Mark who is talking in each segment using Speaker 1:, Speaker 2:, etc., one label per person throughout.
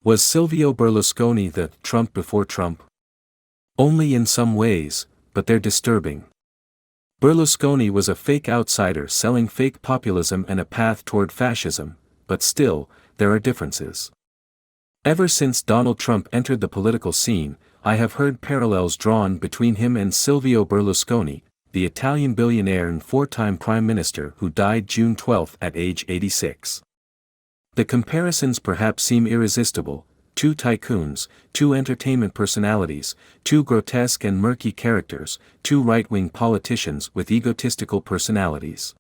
Speaker 1: Was Silvio Berlusconi the Trump before Trump? Only in some ways, but they're disturbing. Berlusconi was a fake outsider selling fake populism and a path toward fascism, but still, there are differences. Ever since Donald Trump entered the political scene, I have heard parallels drawn between him and Silvio Berlusconi, the Italian billionaire and four-time prime minister who died June 12 at age 86. The comparisons perhaps seem irresistible: two tycoons, two entertainment personalities, two grotesque and murky characters, two right-wing politicians with egotistical personalities.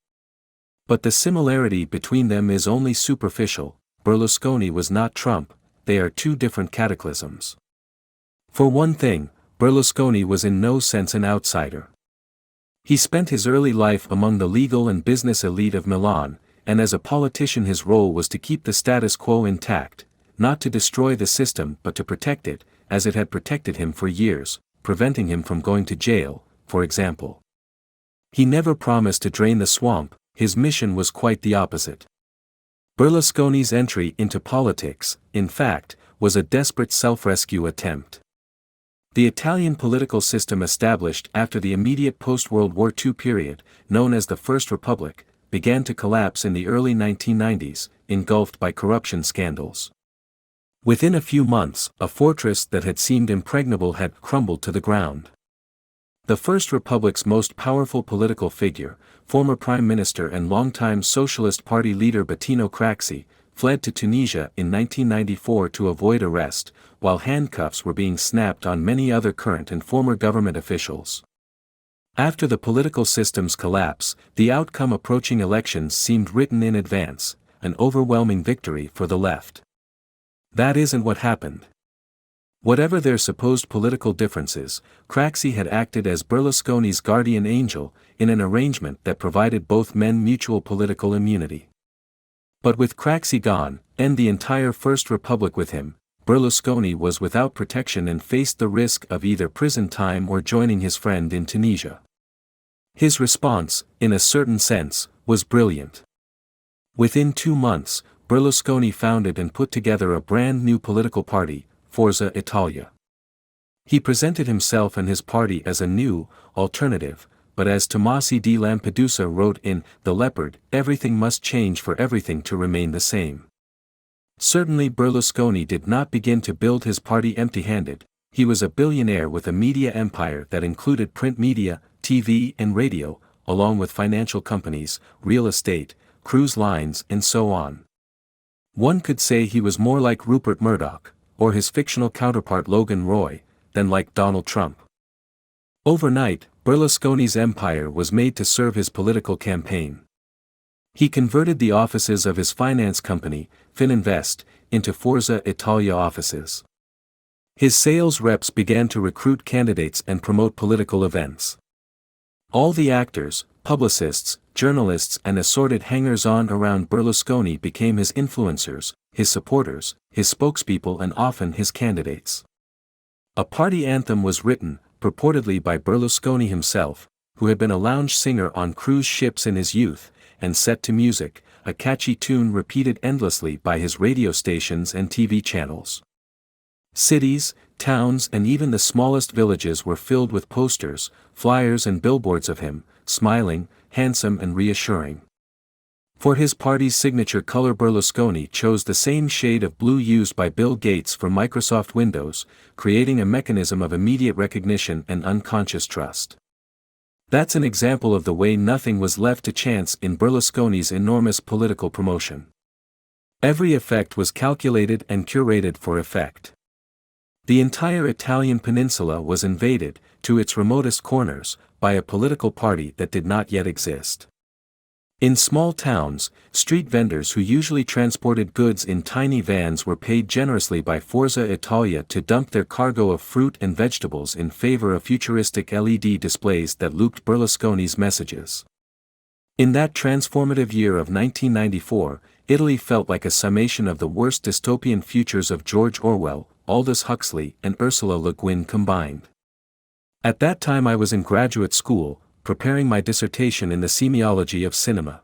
Speaker 1: But the similarity between them is only superficial. Berlusconi was not Trump, they are two different cataclysms. For one thing, Berlusconi was in no sense an outsider. He spent his early life among the legal and business elite of Milan, and as a politician his role was to keep the status quo intact, not to destroy the system but to protect it, as it had protected him for years, preventing him from going to jail, for example. He never promised to drain the swamp, his mission was quite the opposite. Berlusconi's entry into politics, in fact, was a desperate self-rescue attempt. The Italian political system established after the immediate post-World War II period, known as the First Republic, began to collapse in the early 1990s, engulfed by corruption scandals. Within a few months, a fortress that had seemed impregnable had crumbled to the ground. The First Republic's most powerful political figure, former Prime Minister and longtime Socialist Party leader Bettino Craxi, fled to Tunisia in 1994 to avoid arrest, while handcuffs were being snapped on many other current and former government officials. After the political system's collapse, the outcome approaching elections seemed written in advance: an overwhelming victory for the left. That isn't what happened. Whatever their supposed political differences, Craxi had acted as Berlusconi's guardian angel, in an arrangement that provided both men mutual political immunity. But with Craxi gone, and the entire First Republic with him, Berlusconi was without protection and faced the risk of either prison time or joining his friend in Tunisia. His response, in a certain sense, was brilliant. Within 2 months, Berlusconi founded and put together a brand new political party, Forza Italia. He presented himself and his party as a new, alternative, but as Tomasi di Lampedusa wrote in The Leopard, everything must change for everything to remain the same. Certainly Berlusconi did not begin to build his party empty-handed. He was a billionaire with a media empire that included print media, TV and radio, along with financial companies, real estate, cruise lines and so on. One could say he was more like Rupert Murdoch, or his fictional counterpart Logan Roy, than like Donald Trump. Overnight, Berlusconi's empire was made to serve his political campaign. He converted the offices of his finance company, Fininvest, into Forza Italia offices. His sales reps began to recruit candidates and promote political events. All the actors, publicists, journalists and assorted hangers-on around Berlusconi became his influencers, his supporters, his spokespeople and often his candidates. A party anthem was written, purportedly by Berlusconi himself, who had been a lounge singer on cruise ships in his youth, and set to music, a catchy tune repeated endlessly by his radio stations and TV channels. Cities, towns and even the smallest villages were filled with posters, flyers and billboards of him, smiling, handsome and reassuring. For his party's signature color Berlusconi chose the same shade of blue used by Bill Gates for Microsoft Windows, creating a mechanism of immediate recognition and unconscious trust. That's an example of the way nothing was left to chance in Berlusconi's enormous political promotion. Every effect was calculated and curated for effect. The entire Italian peninsula was invaded, to its remotest corners, by a political party that did not yet exist. In small towns, street vendors who usually transported goods in tiny vans were paid generously by Forza Italia to dump their cargo of fruit and vegetables in favor of futuristic LED displays that looped Berlusconi's messages. In that transformative year of 1994, Italy felt like a summation of the worst dystopian futures of George Orwell, Aldous Huxley and Ursula Le Guin combined. At that time I was in graduate school, preparing my dissertation in the semiology of cinema.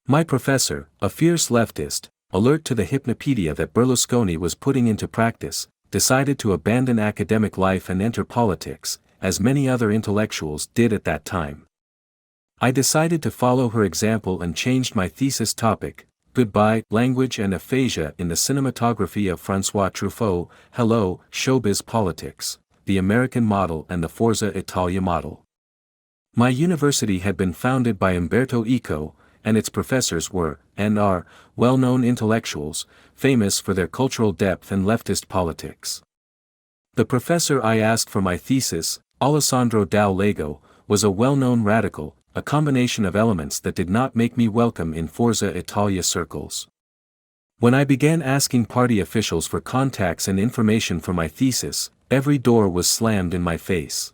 Speaker 1: My professor, a fierce leftist, alert to the hypnopedia that Berlusconi was putting into practice, decided to abandon academic life and enter politics, as many other intellectuals did at that time. I decided to follow her example and changed my thesis topic, Goodbye, Language and Aphasia in the Cinematography of François Truffaut, Hello, Showbiz Politics, the American Model and the Forza Italia Model. My university had been founded by Umberto Eco, and its professors were, and are, well-known intellectuals, famous for their cultural depth and leftist politics. The professor I asked for my thesis, Alessandro Dal Lago, was a well-known radical, a combination of elements that did not make me welcome in Forza Italia circles. When I began asking party officials for contacts and information for my thesis, every door was slammed in my face.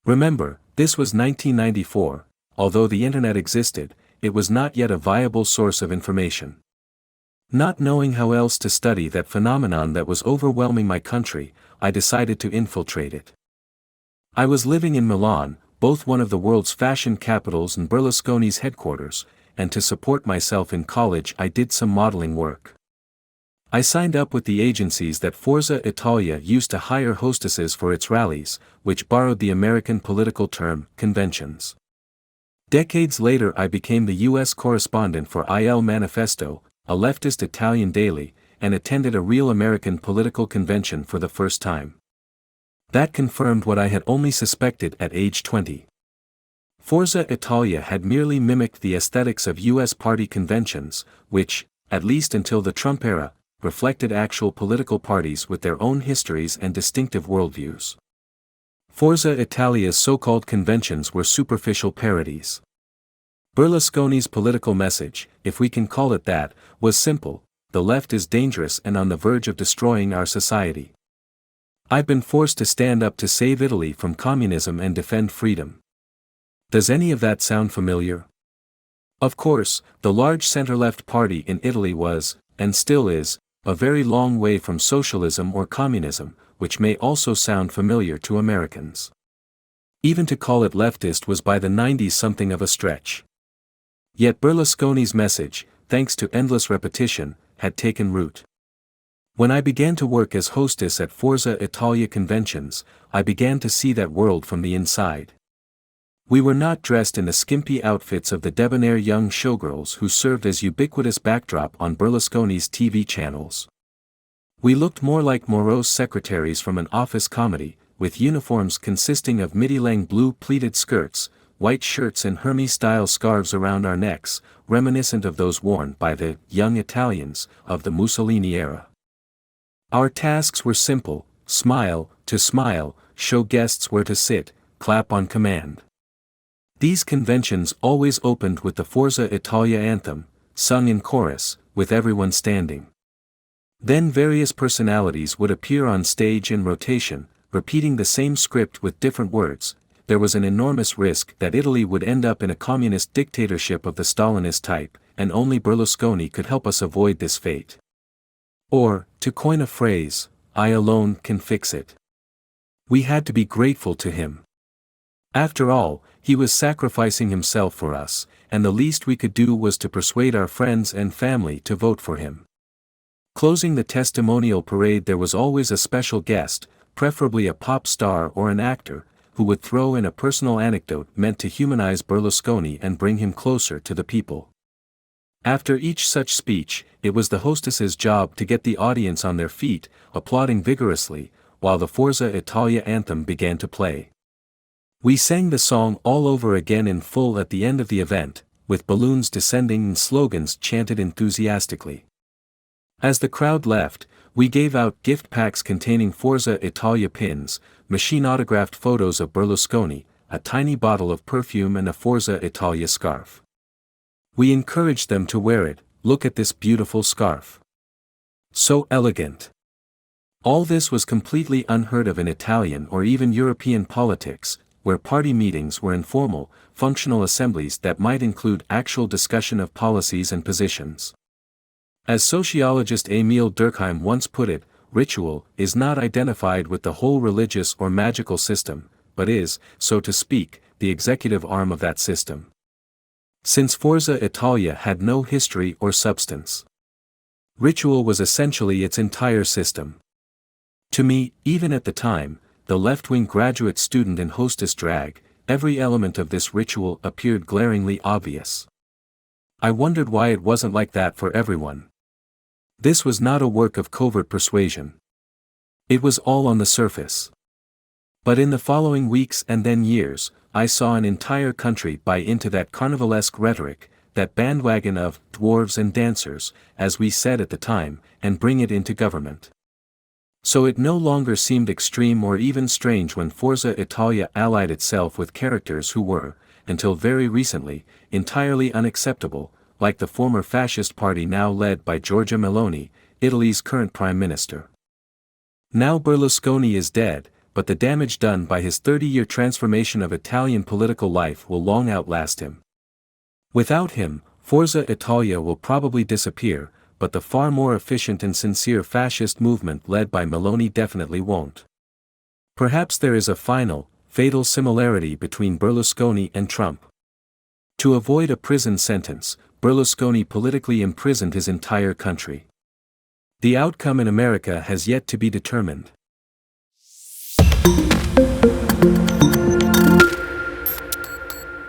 Speaker 1: Remember, this was 1994, although the internet existed, it was not yet a viable source of information. Not knowing how else to study that phenomenon that was overwhelming my country, I decided to infiltrate it. I was living in Milan, both one of the world's fashion capitals and Berlusconi's headquarters, and to support myself in college I did some modeling work. I signed up with the agencies that Forza Italia used to hire hostesses for its rallies, which borrowed the American political term, conventions. Decades later I became the U.S. correspondent for Il Manifesto, a leftist Italian daily, and attended a real American political convention for the first time. That confirmed what I had only suspected at age 20. Forza Italia had merely mimicked the aesthetics of U.S. party conventions, which, at least until the Trump era, reflected actual political parties with their own histories and distinctive worldviews. Forza Italia's so-called conventions were superficial parodies. Berlusconi's political message, if we can call it that, was simple: the left is dangerous and on the verge of destroying our society. I've been forced to stand up to save Italy from communism and defend freedom. Does any of that sound familiar? Of course, the large center-left party in Italy was, and still is, a very long way from socialism or communism, which may also sound familiar to Americans. Even to call it leftist was by the 90s something of a stretch. Yet Berlusconi's message, thanks to endless repetition, had taken root. When I began to work as hostess at Forza Italia conventions, I began to see that world from the inside. We were not dressed in the skimpy outfits of the debonair young showgirls who served as ubiquitous backdrop on Berlusconi's TV channels. We looked more like morose secretaries from an office comedy, with uniforms consisting of midi-length blue pleated skirts, white shirts and Hermes-style scarves around our necks, reminiscent of those worn by the young Italians of the Mussolini era. Our tasks were simple: smile, show guests where to sit, clap on command. These conventions always opened with the Forza Italia anthem, sung in chorus, with everyone standing. Then various personalities would appear on stage in rotation, repeating the same script with different words. There was an enormous risk that Italy would end up in a communist dictatorship of the Stalinist type, and only Berlusconi could help us avoid this fate. Or, to coin a phrase, I alone can fix it. We had to be grateful to him. After all, he was sacrificing himself for us, and the least we could do was to persuade our friends and family to vote for him. Closing the testimonial parade there was always a special guest, preferably a pop star or an actor, who would throw in a personal anecdote meant to humanize Berlusconi and bring him closer to the people. After each such speech, it was the hostess's job to get the audience on their feet, applauding vigorously, while the Forza Italia anthem began to play. We sang the song all over again in full at the end of the event, with balloons descending and slogans chanted enthusiastically. As the crowd left, we gave out gift packs containing Forza Italia pins, machine-autographed photos of Berlusconi, a tiny bottle of perfume and a Forza Italia scarf. We encouraged them to wear it. Look at this beautiful scarf. So elegant. All this was completely unheard of in Italian or even European politics, where party meetings were informal, functional assemblies that might include actual discussion of policies and positions. As sociologist Emil Durkheim once put it, ritual is not identified with the whole religious or magical system, but is, so to speak, the executive arm of that system. Since Forza Italia had no history or substance, Ritual was essentially its entire system. To me, even at the time, the left-wing graduate student in hostess drag, every element of this ritual appeared glaringly obvious. I wondered why it wasn't like that for everyone. This was not a work of covert persuasion. It was all on the surface. But in the following weeks and then years, I saw an entire country buy into that carnivalesque rhetoric, that bandwagon of dwarves and dancers, as we said at the time, and bring it into government. So it no longer seemed extreme or even strange when Forza Italia allied itself with characters who were, until very recently, entirely unacceptable, like the former fascist party now led by Giorgia Meloni, Italy's current prime minister. Now Berlusconi is dead, but the damage done by his 30-year transformation of Italian political life will long outlast him. Without him, Forza Italia will probably disappear, but the far more efficient and sincere fascist movement led by Meloni definitely won't. Perhaps there is a final, fatal similarity between Berlusconi and Trump. To avoid a prison sentence, Berlusconi politically imprisoned his entire country. The outcome in America has yet to be determined.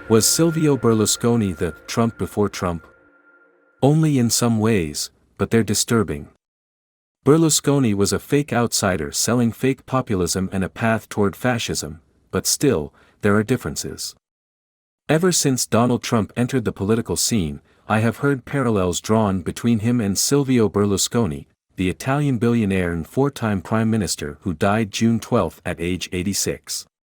Speaker 1: Was Silvio Berlusconi the Trump before Trump? Only in some ways, but they're disturbing. Berlusconi was a fake outsider selling fake populism and a path toward fascism, but still, there are differences. Ever since Donald Trump entered the political scene, I have heard parallels drawn between him and Silvio Berlusconi, the Italian billionaire and four-time prime minister who died June 12 at age 86.